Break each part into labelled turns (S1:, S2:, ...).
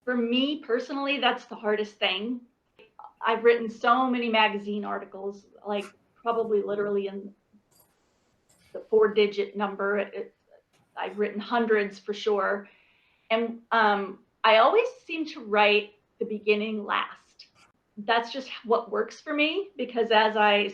S1: For me personally, that's the hardest thing. I've written so many magazine articles, like probably literally in the four-digit number. I've written hundreds for sure. And I always seem to write the beginning last. That's just what works for me because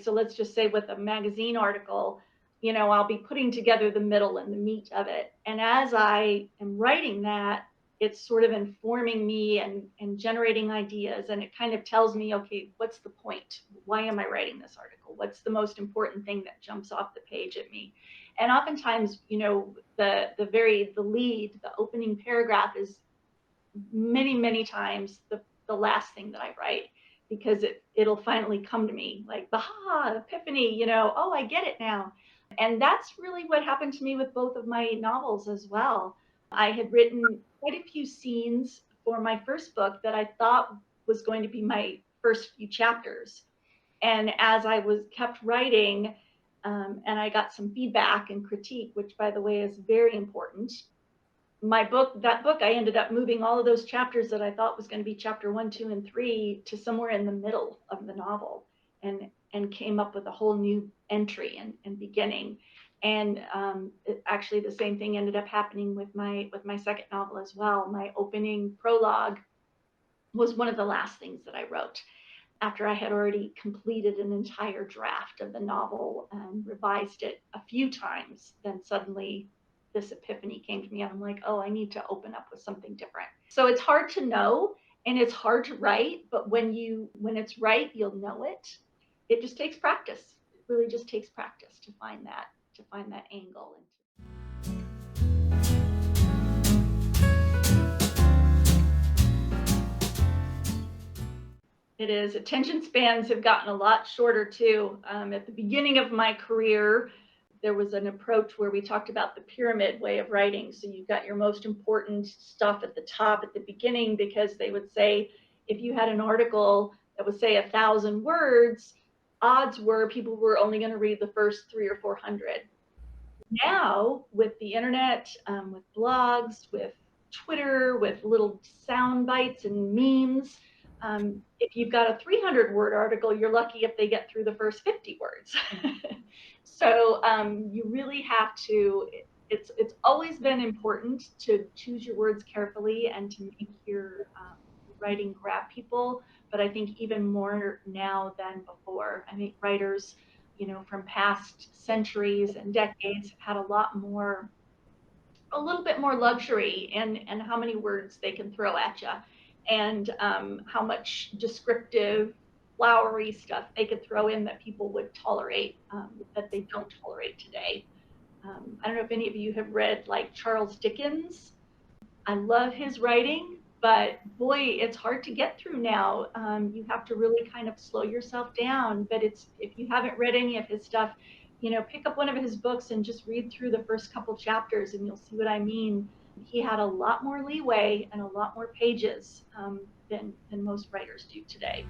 S1: so let's just say with a magazine article, I'll be putting together the middle and the meat of it. And as I am writing that, it's sort of informing me and generating ideas. And it kind of tells me, okay, what's the point? Why am I writing this article? What's the most important thing that jumps off the page at me? And oftentimes, the opening paragraph is many, many times the last thing that I write because it'll finally come to me like, aha, epiphany, oh, I get it now. And that's really what happened to me with both of my novels as well. I had written quite a few scenes for my first book that I thought was going to be my first few chapters. And as I was kept writing, and I got some feedback and critique, which by the way is very important. That book, I ended up moving all of those chapters that I thought was going to be chapter 1, 2, and 3 to somewhere in the middle of the novel, and came up with a whole new entry and beginning. And actually, the same thing ended up happening with my second novel as well. My opening prologue was one of the last things that I wrote after I had already completed an entire draft of the novel and revised it a few times. Then suddenly this epiphany came to me and I'm like, oh, I need to open up with something different. So it's hard to know and it's hard to write, but when it's right, you'll know it. It just takes practice. It really just takes practice to find that angle. It is. Attention spans have gotten a lot shorter too. At the beginning of my career, there was an approach where we talked about the pyramid way of writing. So you've got your most important stuff at the top at the beginning, because they would say if you had an article that would say 1,000 words, odds were people were only going to read the first 300 or 400. Now, with the internet, with blogs, with Twitter, with little sound bites and memes, if you've got a 300-word article, you're lucky if they get through the first 50 words. So you really have to, it's always been important to choose your words carefully and to make your writing grab people. But I think even more now than before. I think writers, from past centuries and decades have had a little bit more luxury and how many words they can throw at you, and how much descriptive, flowery stuff they could throw in that people would tolerate, that they don't tolerate today. I don't know if any of you have read like Charles Dickens. I love his writing, but boy, it's hard to get through now. You have to really kind of slow yourself down. But if you haven't read any of his stuff, pick up one of his books and just read through the first couple chapters, and you'll see what I mean. He had a lot more leeway and a lot more pages than most writers do today.